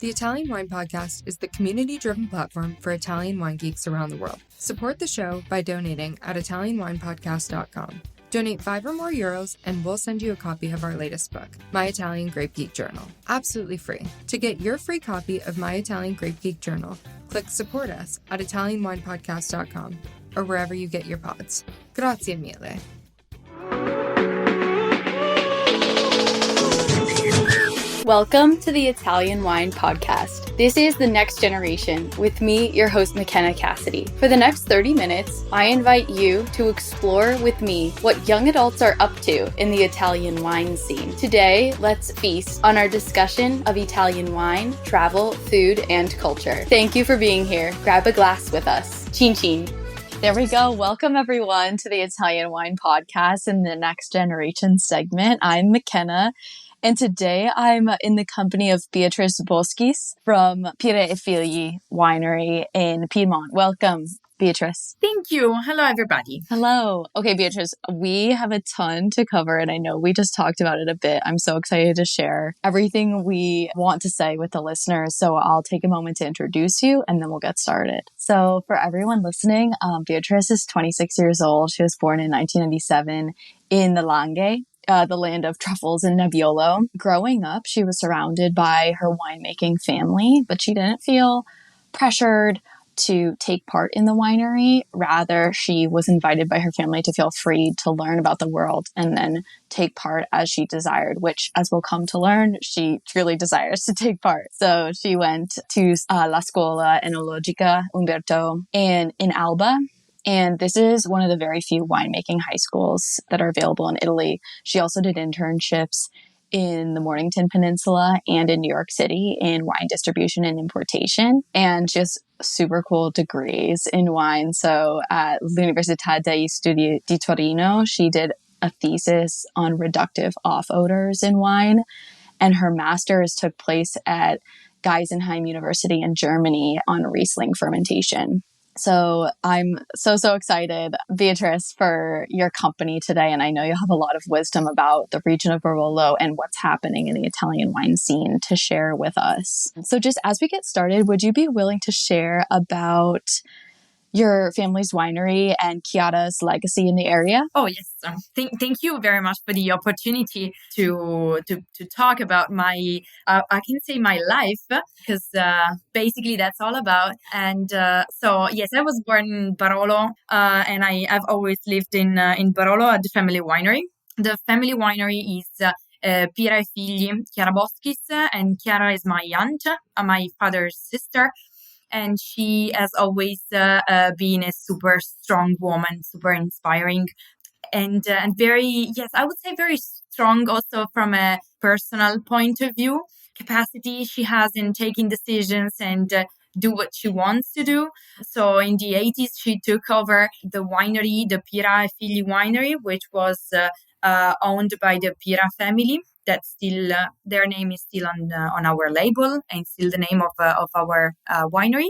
The Italian Wine Podcast is the community-driven platform for Italian wine geeks around the world. Support the show by donating at ItalianWinepodcast.com. Donate €5 or more and we'll send you a copy of our latest book, My Italian Grape Geek Journal, absolutely free. To get your free copy of My Italian Grape Geek Journal, click Support Us at ItalianWinepodcast.com or wherever you get your pods. Grazie mille. Welcome to the Italian Wine Podcast. This is the next generation with me, your host, McKenna Cassidy. For the next 30 minutes, I invite you to explore with me what young adults are up to in the Italian wine scene. Today, let's feast on our discussion of Italian wine, travel, food, and culture. Thank you for being here. Grab a glass with us. Chin chin. There we go. Welcome everyone to the Italian Wine Podcast in the next generation segment. I'm McKenna. And today I'm in the company of Beatrice Boschis from Pira e figli winery in Piedmont. Welcome, Beatrice. Thank you. Hello, everybody. Hello. Okay, Beatrice, we have a ton to cover, and I know we just talked about it a bit. I'm so excited to share everything we want to say with the listeners. So I'll take a moment to introduce you, and then we'll get started. So for everyone listening, Beatrice is 26 years old. She was born in 1997 in the Langhe. The land of truffles and Nebbiolo. Growing up, she was surrounded by her winemaking family, but she didn't feel pressured to take part in the winery. Rather, she was invited by her family to feel free to learn about the world and then take part as she desired, which, as we'll come to learn, she truly desires to take part. So she went to La Scuola Enologica Umberto in Alba. And this is one of the very few winemaking high schools that are available in Italy. She also did internships in the Mornington Peninsula and in New York City in wine distribution and importation, and just super cool degrees in wine. So at Università degli Studi di Torino, she did a thesis on reductive off odors in wine, and her master's took place at Geisenheim University in Germany on Riesling fermentation. So I'm so excited, Beatrice, for your company today. And I know you have a lot of wisdom about the region of Barolo and what's happening in the Italian wine scene to share with us. So just as we get started, would you be willing to share about your family's winery and Chiara's legacy in the area? Oh, yes. Thank you very much for the opportunity to talk about my, I can say my life, because basically that's all about. And so, yes, I was born in Barolo, and I've always lived in Barolo at the family winery. The family winery is Pira e figli, Chiara Boschis, and Chiara is my aunt, my father's sister. And she has always been a super strong woman, super inspiring, and very, yes, I would say very strong also from a personal point of view. Capacity she has in taking decisions and do what she wants to do. So in the 80s, she took over the winery, the Pira e figli winery, which was owned by the Pira family. That's still their name is still on our label and still the name of our winery.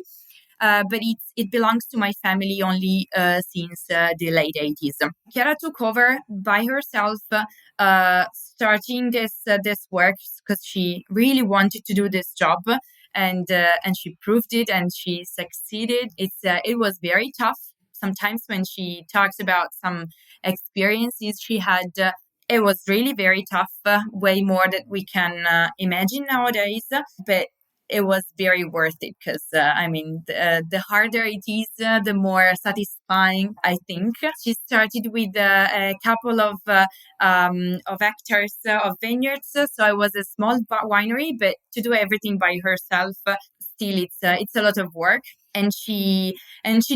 But it belongs to my family only since the late 80s. Chiara took over by herself, starting this work because she really wanted to do this job, and she proved it, and she succeeded. It was very tough. Sometimes when she talks about some experiences she had, it was really very tough, way more than we can imagine nowadays. But it was very worth it because, the harder it is, the more satisfying, I think. She started with a couple of hectares of vineyards. So it was a small winery, but to do everything by herself, still it's a lot of work. And she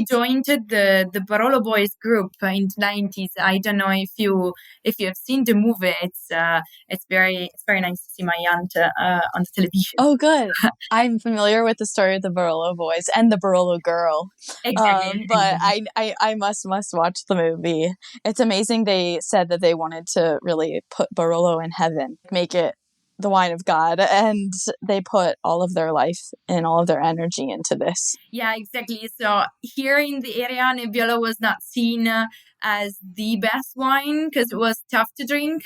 joined the Barolo Boys group in the 90s. I don't know if you have seen the movie. It's very nice to see my aunt on the television. Oh, good. I'm familiar with the story of the Barolo Boys and the Barolo Girl. Exactly. But I must watch the movie. It's amazing. They said that they wanted to really put Barolo in heaven, make it the wine of God, and they put all of their life and all of their energy into this. Yeah, exactly. So here in the area, Nebbiolo was not seen as the best wine because it was tough to drink.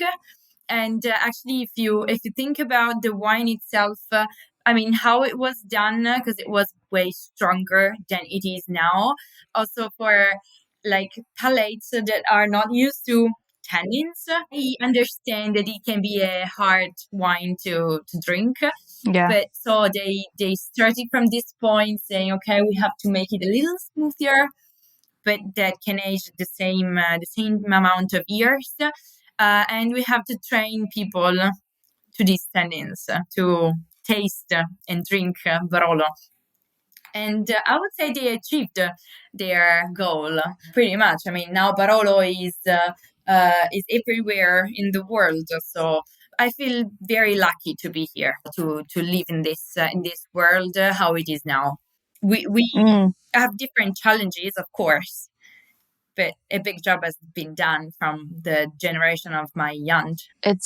And actually, if you think about the wine itself, I mean, how it was done, because it was way stronger than it is now. Also for like palates that are not used to tannins, I understand that it can be a hard wine to drink. Yeah. But so they started from this point saying, okay, we have to make it a little smoother, but that can age the same amount of years. And we have to train people to these tannins, to taste and drink Barolo. And I would say they achieved their goal pretty much. I mean, now Barolo is everywhere in the world. So I feel very lucky to be here, to live in this world how it is now. We have different challenges, of course, but a big job has been done from the generation of my aunt.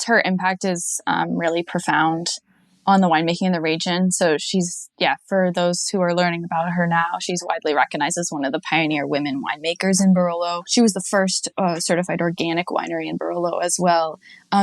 Her impact is really profound on the winemaking in the region. So she's, for those who are learning about her now, she's widely recognized as one of the pioneer women winemakers in Barolo. She was the first certified organic winery in Barolo as well.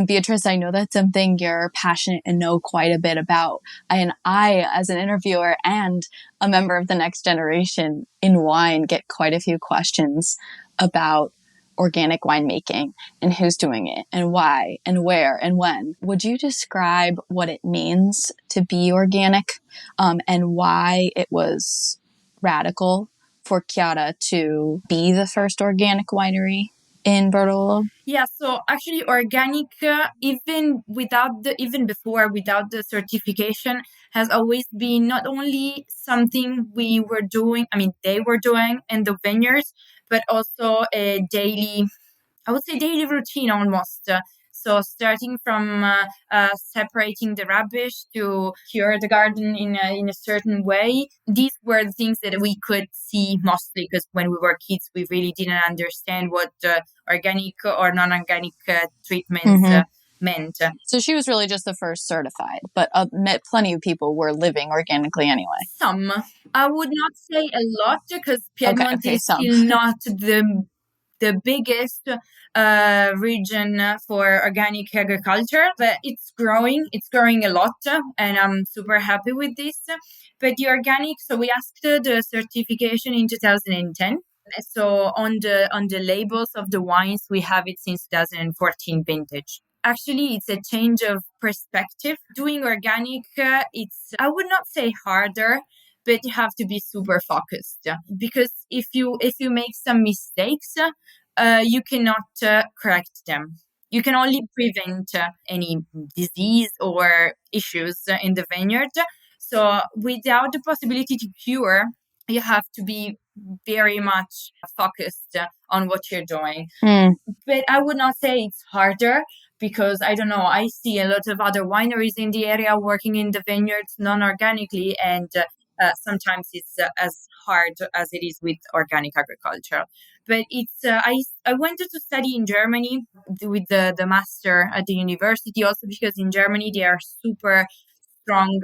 Beatrice, I know that's something you're passionate and know quite a bit about. And I, as an interviewer and a member of the next generation in wine, get quite a few questions about organic winemaking and who's doing it and why and where and when. Would you describe what it means to be organic and why it was radical for Chiara to be the first organic winery in Barolo? Yeah, so actually organic, even before, without the certification, has always been not only something we were doing, I mean, they were doing in the vineyards, but also a daily routine almost. So starting from separating the rubbish to cure the garden in a certain way. These were the things that we could see mostly, because when we were kids, we really didn't understand what organic or non-organic treatments meant. So she was really just the first certified, but plenty of people were living organically anyway. Some. I would not say a lot, because Piedmont is some. still not the biggest region for organic agriculture, but it's growing a lot, and I'm super happy with this. But the organic, so we asked the certification in 2010. So on the labels of the wines, we have it since 2014 vintage. Actually, it's a change of perspective. Doing organic, it's, I would not say harder, but you have to be super focused, because if you make some mistakes, you cannot correct them. You can only prevent any disease or issues in the vineyard. So without the possibility to cure, you have to be very much focused on what you're doing. But I would not say it's harder, because I don't know, I see a lot of other wineries in the area working in the vineyards non-organically, and sometimes it's as hard as it is with organic agriculture. But it's I wanted to study in Germany with the master at the university, also because in Germany they are super strong.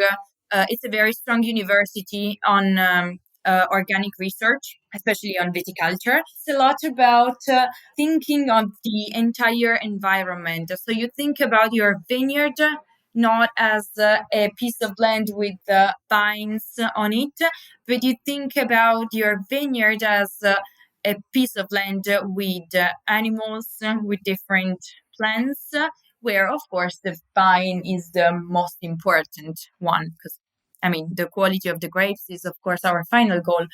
It's a very strong university on organic research, especially on viticulture. It's a lot about thinking of the entire environment. So you think about your vineyard not as a piece of land with vines on it, but you think about your vineyard as a piece of land with animals, with different plants, where of course the vine is the most important one, because I mean the quality of the grapes is of course our final goal,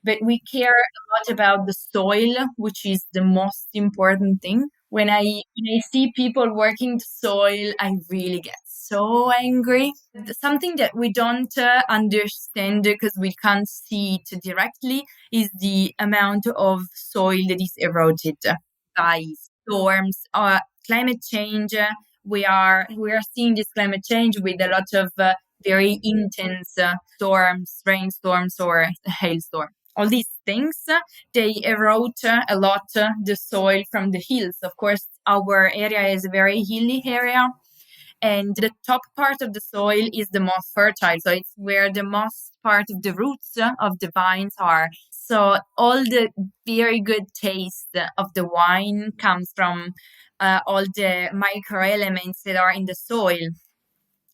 but we care a lot about the soil, which is the most important thing. When I see people working the soil, I really get so angry. Something that we don't understand, because we can't see it directly, is the amount of soil that is eroded by storms, climate change. We are seeing this climate change with a lot of very intense storms, rainstorms, or hailstorms. All these things, they erode a lot the soil from the hills. Of course, our area is a very hilly area, and the top part of the soil is the most fertile. So it's where the most part of the roots of the vines are. So all the very good taste of the wine comes from all the microelements that are in the soil.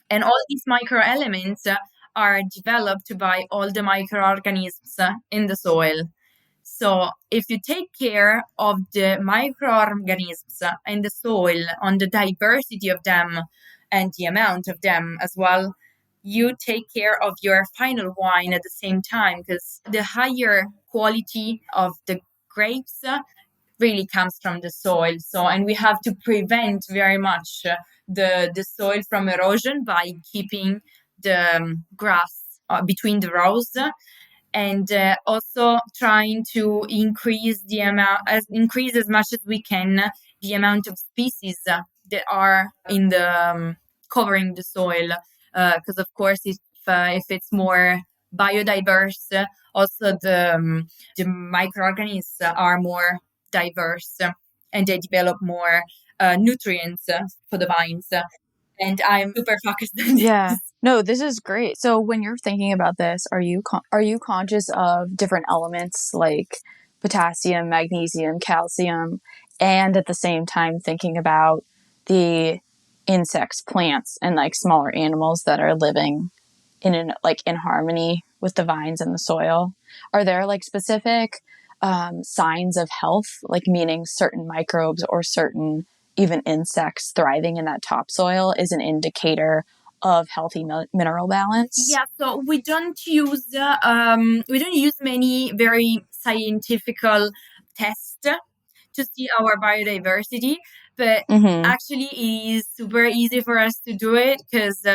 And all these microelements are developed by all the microorganisms in the soil. So if you take care of the microorganisms in the soil, on the diversity of them and the amount of them as well, you take care of your final wine at the same time, because the higher quality of the grapes really comes from the soil. So, and we have to prevent very much the soil from erosion by keeping the grass between the rows, and also trying to increase increase as much as we can the amount of species that are in the covering the soil, because of course if it's more biodiverse, also the microorganisms are more diverse, and they develop more nutrients for the vines. And I'm super focused on this. Yeah. No, this is great. So when you're thinking about this, are you conscious of different elements like potassium, magnesium, calcium, and at the same time thinking about the insects, plants, and like smaller animals that are living in harmony with the vines and the soil? Are there like specific signs of health, like meaning certain microbes or certain even insects thriving in that topsoil is an indicator of healthy mineral balance? Yeah, so we don't use many very scientific tests to see our biodiversity, but actually it is super easy for us to do it, because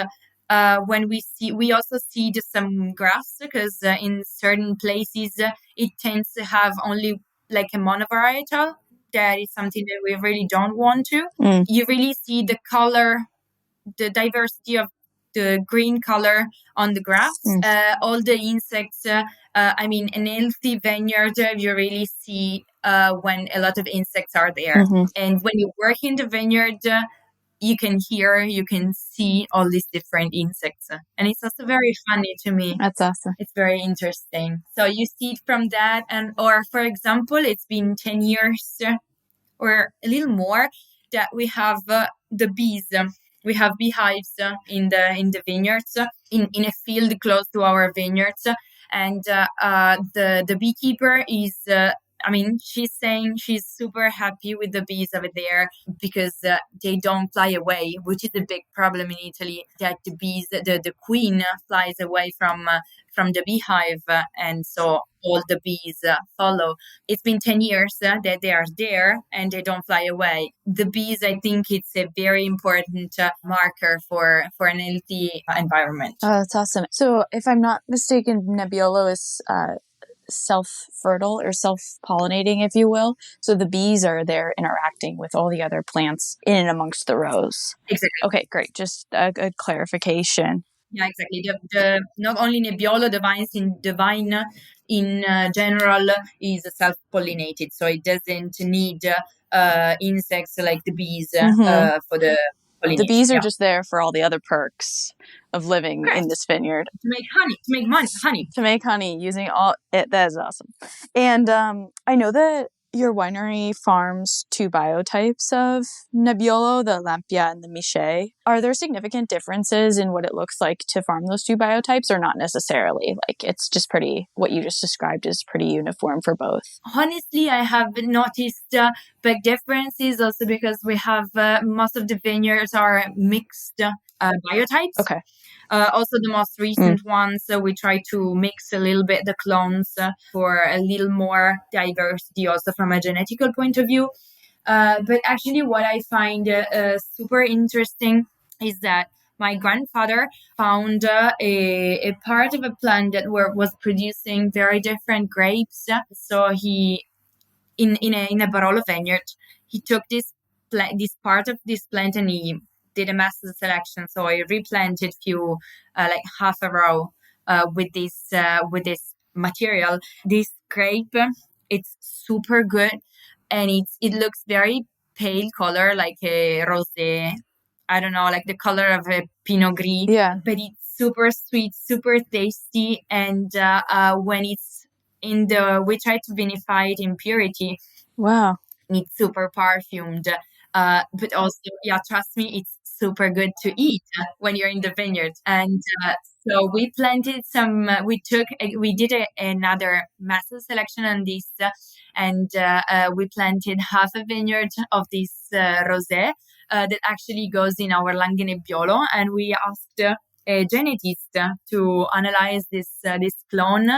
when we also see some grass, because in certain places it tends to have only like a monovarietal. That is something that we really don't want to. You really see the color, the diversity of the green color on the grass, all the insects. An healthy vineyard, you really see when a lot of insects are there. And when you work in the vineyard, you can see all these different insects. And it's also very funny to me. That's awesome. It's very interesting. So you see it from that, or for example, it's been 10 years or a little more that we have the bees. We have beehives in the vineyards, in a field close to our vineyards, and the beekeeper is. She's saying she's super happy with the bees over there, because they don't fly away, which is a big problem in Italy. That the bees, the queen flies away from the beehive, and so all the bees follow. It's been 10 years that they are there and they don't fly away. The bees, I think it's a very important marker for an healthy environment. Oh, that's awesome. So if I'm not mistaken, Nebbiolo is self-fertile or self-pollinating, if you will. So the bees are there interacting with all the other plants in and amongst the rows. Exactly. Okay, great. Just a good clarification. Yeah, exactly. The not only Nebbiolo, the vine in general is self-pollinated, so it doesn't need insects like the bees for the pollination. The bees are just there for all the other perks of living in this vineyard. To make honey, to make honey. To make honey using all it. That is awesome. And I know that your winery farms two biotypes of Nebbiolo, the Lampia and the Miche. Are there significant differences in what it looks like to farm those two biotypes, or not necessarily? Like, it's just what you just described is pretty uniform for both. Honestly, I have noticed big differences also because we have most of the vineyards are mixed biotypes. Okay. Also the most recent ones, we try to mix a little bit the clones for a little more diversity also from a genetical point of view. But actually what I find super interesting is that my grandfather found a part of a plant that was producing very different grapes. So he, in a Barolo vineyard, he took this part of this plant and he did a massive selection. So I replanted few, like half a row with this material. This grape, it's super good, and it looks very pale color, like a rosé. I don't know, like the color of a Pinot Gris. Yeah. But it's super sweet, super tasty, and when it's we try to vinify it in purity. Wow. It's super perfumed. But also, yeah, trust me, it's super good to eat when you're in the vineyard. And So we planted some, we did another massive selection on this, and we planted half a vineyard of this rosé that actually goes in our Langhe Nebbiolo, and we asked a genetist to analyze this clone,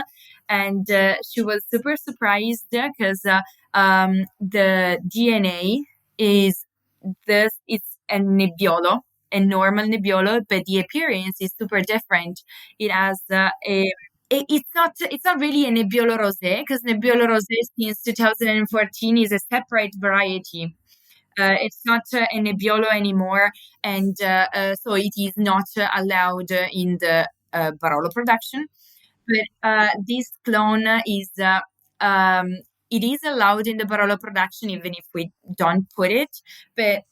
and she was super surprised because the DNA is it's a Nebbiolo, a normal Nebbiolo, but the appearance is super different. It has it's not really a Nebbiolo Rosé, because Nebbiolo Rosé since 2014 is a separate variety. It's not a Nebbiolo anymore, and so it is not allowed in the Barolo production. But this clone is it is allowed in the Barolo production, even if we don't put it. But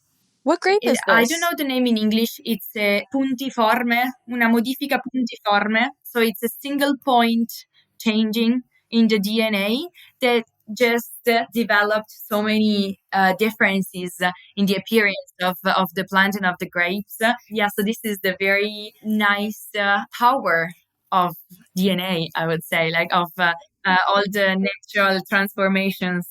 what grape is this? I don't know the name in English. It's a puntiforme, una modifica puntiforme. So it's a single point changing in the DNA that just developed so many differences in the appearance of the plant and of the grapes. Yeah, so this is the very nice power of DNA, I would say, like of all the natural transformations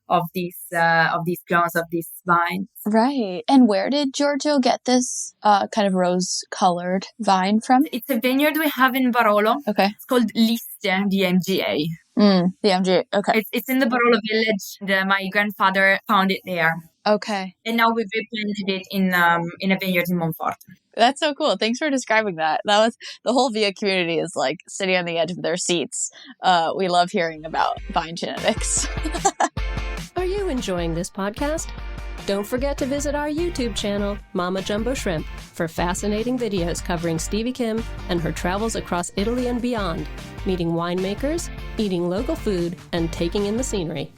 of these clones of these vines. Right. And where did Giorgio get this kind of rose-colored vine from? It's a vineyard we have in Barolo. Okay. It's called Liste, the MGA. The MGA. Okay. It's in the Barolo village. My grandfather found it there. Okay. And now we've replanted it in a vineyard in Monforte. That's so cool. Thanks for describing that. That was the whole Via community is like sitting on the edge of their seats. We love hearing about vine genetics. Are you enjoying this podcast? Don't forget to visit our YouTube channel, Mama Jumbo Shrimp, for fascinating videos covering Stevie Kim and her travels across Italy and beyond, meeting winemakers, eating local food, and taking in the scenery.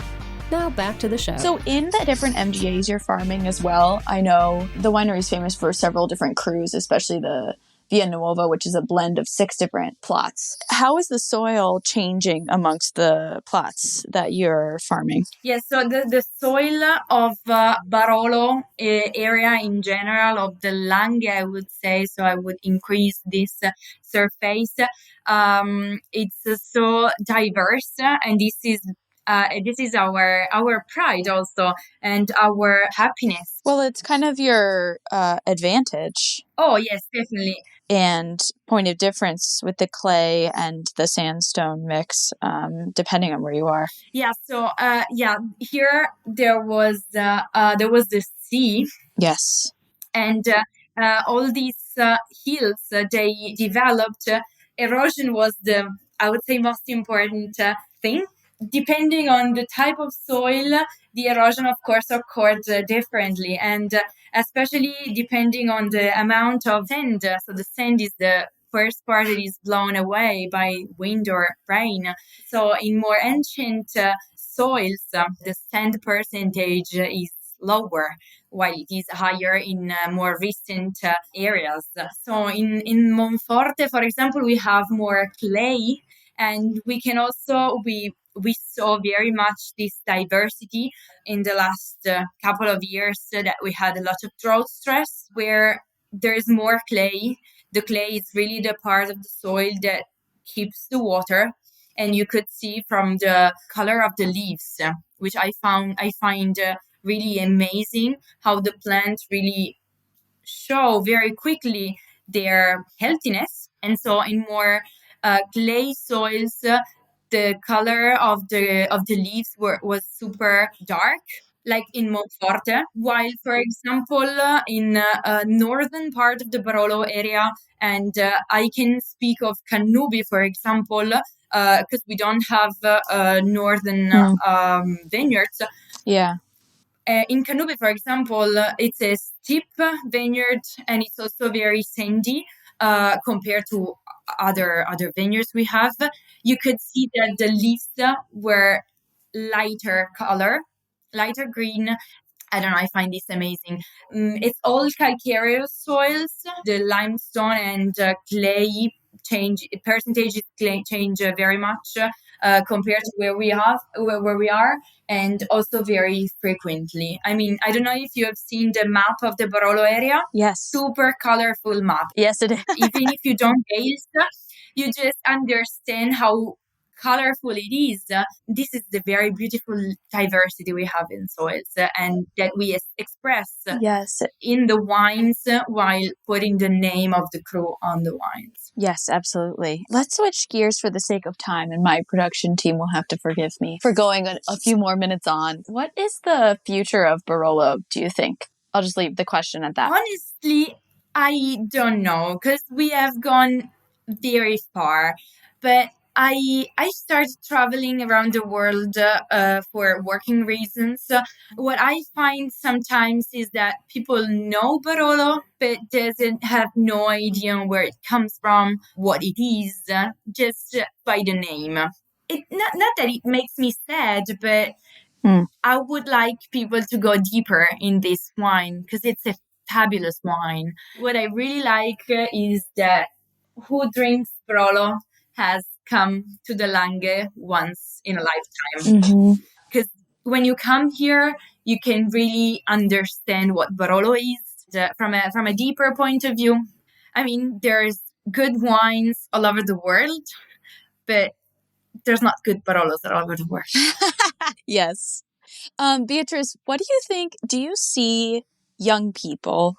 Now back to the show. So in the different MGAs you're farming as well, I know the winery is famous for several different crus, especially the Via Nuova, which is a blend of 6 different plots. How is the soil changing amongst the plots that you're farming? Yes, so the soil of Barolo area in general, of the Langhe, I would say, so I would increase this surface. It's so diverse, and this is our pride also, and our happiness. Well, it's kind of your advantage. Oh, yes, definitely. And point of difference with the clay and the sandstone mix, depending on where you are. Yeah. So, here there was the sea. Yes. And all these hills, they developed. Erosion was I would say, most important thing. Depending on the type of soil, the erosion, of course, occurred differently, and especially depending on the amount of sand. So the sand is the first part that is blown away by wind or rain. So in more ancient soils, the sand percentage is lower, while it is higher in more recent areas. So in Monforte, for example, we have more clay, and we can also we saw very much this diversity in the last couple of years, that we had a lot of drought stress where there's more clay. The clay is really the part of the soil that keeps the water, and you could see from the color of the leaves, which I find really amazing, how the plants really show very quickly their healthiness. And so in more clay soils, the color of the leaves was super dark, like in Monforte. While, for example, in northern part of the Barolo area, and I can speak of Cannubi, for example, because we don't have northern vineyards. Yeah. In Cannubi, for example, it's a steep vineyard, and it's also very sandy compared to other vineyards we have. You could see that the leaves were lighter color, lighter green. I don't know, I find this amazing. It's all calcareous soils. The limestone and clay percentages change very much compared to where we are, and also very frequently. I mean, I don't know if you have seen the map of the Barolo area. Yes. Super colorful map. Yes, it is. Even if you don't taste, you just understand how colorful it is. This is the very beautiful diversity we have in soils and that we express Yes. in the wines while putting the name of the crew on the wines. Yes, absolutely. Let's switch gears for the sake of time, and my production team will have to forgive me for going a few more minutes on. What is the future of Barolo, do you think? I'll just leave the question at that. Honestly, I don't know because we have gone very far, but I started traveling around the world for working reasons. What I find sometimes is that people know Barolo, but doesn't have no idea where it comes from, what it is, just by the name. Not that it makes me sad, but I would like people to go deeper in this wine because it's a fabulous wine. What I really like is that who drinks Barolo has come to the Lange once in a lifetime. Because when you come here, you can really understand what Barolo is from a deeper point of view. I mean, there's good wines all over the world, but there's not good Barolos all over the world. Yes. Beatrice, what do you think? Do you see young people,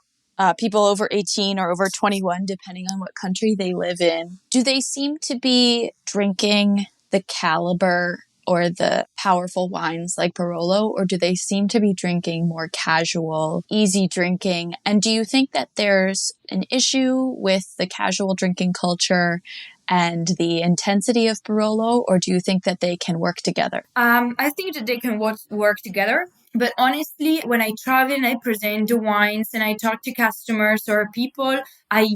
people over 18 or over 21, depending on what country they live in, do they seem to be drinking the caliber or the powerful wines like Barolo, or do they seem to be drinking more casual, easy drinking? And do you think that there's an issue with the casual drinking culture and the intensity of Barolo, or do you think that they can work together? I think that they can work together. But honestly, when I travel and I present the wines and I talk to customers or people, I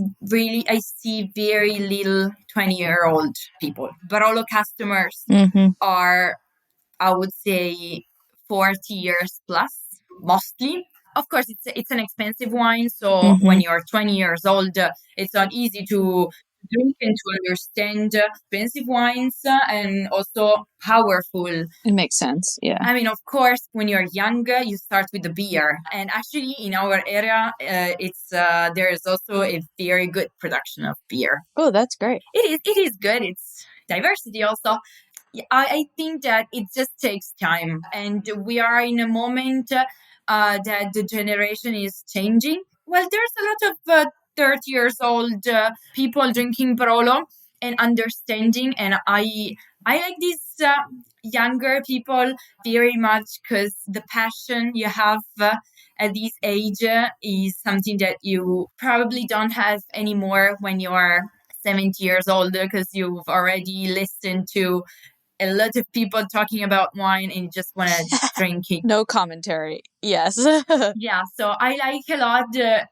see very little 20-year-old people. Barolo customers are, I would say, 40 years plus, mostly. Of course, it's an expensive wine. So when you're 20 years old, it's not easy to drink and to understand expensive wines and also powerful. It makes sense, yeah. I mean, of course, when you're younger, you start with the beer. And actually, in our area, there is also a very good production of beer. Oh, that's great. It is good. It's diversity also. I think that it just takes time. And we are in a moment that the generation is changing. Well, there's a lot of 30 years old people drinking Barolo and understanding. And I like these younger people very much because the passion you have at this age is something that you probably don't have anymore when you're 70 years old because you've already listened to a lot of people talking about wine and just want to drink it. No commentary. Yes. Yeah, so I like a lot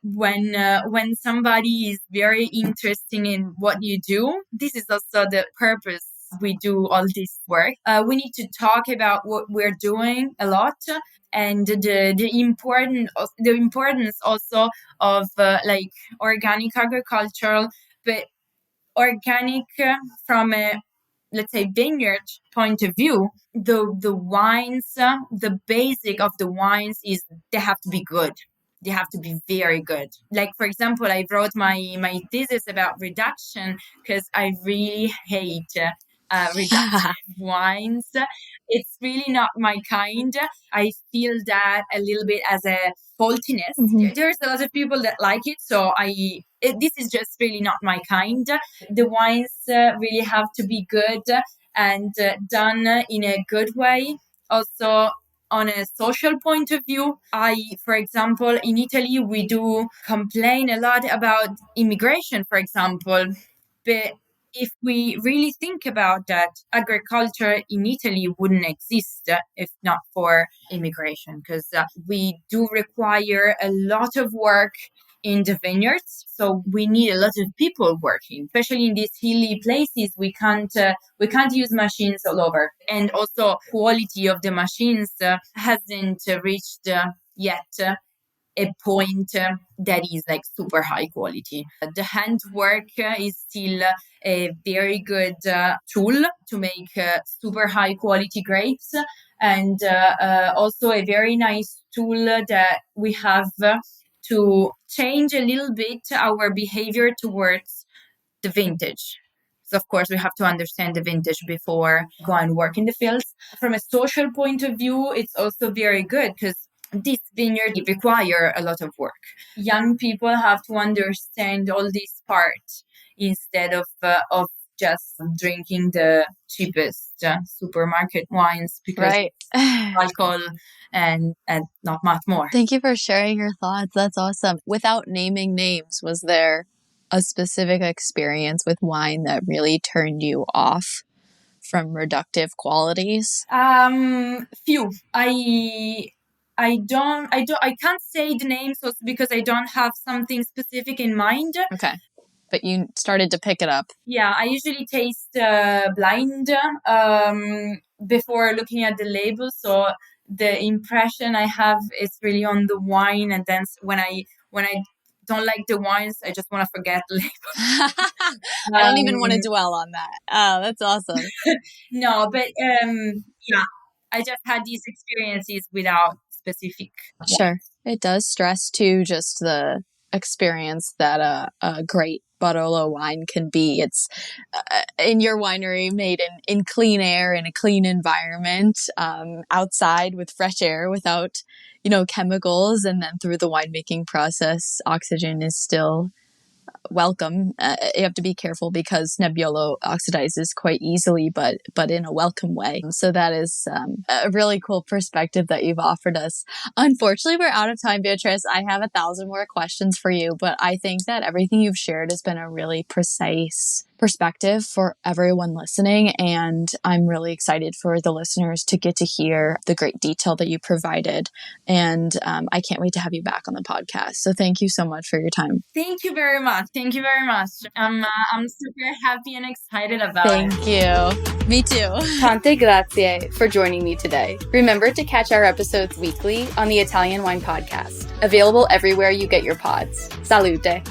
when somebody is very interested in what you do. This is also the purpose we do all this work. We need to talk about what we're doing a lot and the importance also of like organic agricultural, but organic from a, let's say, vineyard point of view. The wines, the basic of the wines is they have to be good. They have to be very good. Like, for example, I wrote my thesis about reduction because I really hate reduction wines. It's really not my kind. I feel that a little bit as a faultiness. There's a lot of people that like it, so this is just really not my kind. The wines really have to be good and done in a good way. Also, on a social point of view, for example, in Italy, we do complain a lot about immigration, for example, but if we really think about that, agriculture in Italy wouldn't exist if not for immigration, because we do require a lot of work in the vineyards. So we need a lot of people working, especially in these hilly places. We can't use machines all over. And also quality of the machines hasn't reached yet a point that is like super high quality. The handwork is still a very good tool to make super high quality grapes, and also a very nice tool that we have to change a little bit our behavior towards the vintage. of course, we have to understand the vintage before go and work in the fields. From a social point of view, it's also very good because this vineyard require a lot of work. Young people have to understand all these parts instead of just drinking the cheapest supermarket wines because alcohol and not much more. Thank you for sharing your thoughts. That's awesome. Without naming names, was there a specific experience with wine that really turned you off from reductive qualities? Few. I can't say the names also because I don't have something specific in mind. Okay. But you started to pick it up. Yeah, I usually taste blind before looking at the label. So the impression I have is really on the wine. And then when I don't like the wines, I just want to forget the label. I don't even want to dwell on that. Oh, that's awesome. No, but yeah, I just had these experiences without specific. Sure. It does stress too, just the experience that a great Barolo wine can be. It's in your winery, made in clean air, in a clean environment, outside with fresh air, without, chemicals. And then through the winemaking process, oxygen is still welcome. You have to be careful because Nebbiolo oxidizes quite easily, but in a welcome way. So that is a really cool perspective that you've offered us. Unfortunately, we're out of time, Beatrice. I have 1,000 more questions for you, but I think that everything you've shared has been a really precise perspective for everyone listening. And I'm really excited for the listeners to get to hear the great detail that you provided. And I can't wait to have you back on the podcast. So thank you so much for your time. Thank you very much. Thank you very much. I'm super happy and excited about it. Thank you. Me too. Tante grazie for joining me today. Remember to catch our episodes weekly on the Italian Wine Podcast, available everywhere you get your pods. Salute.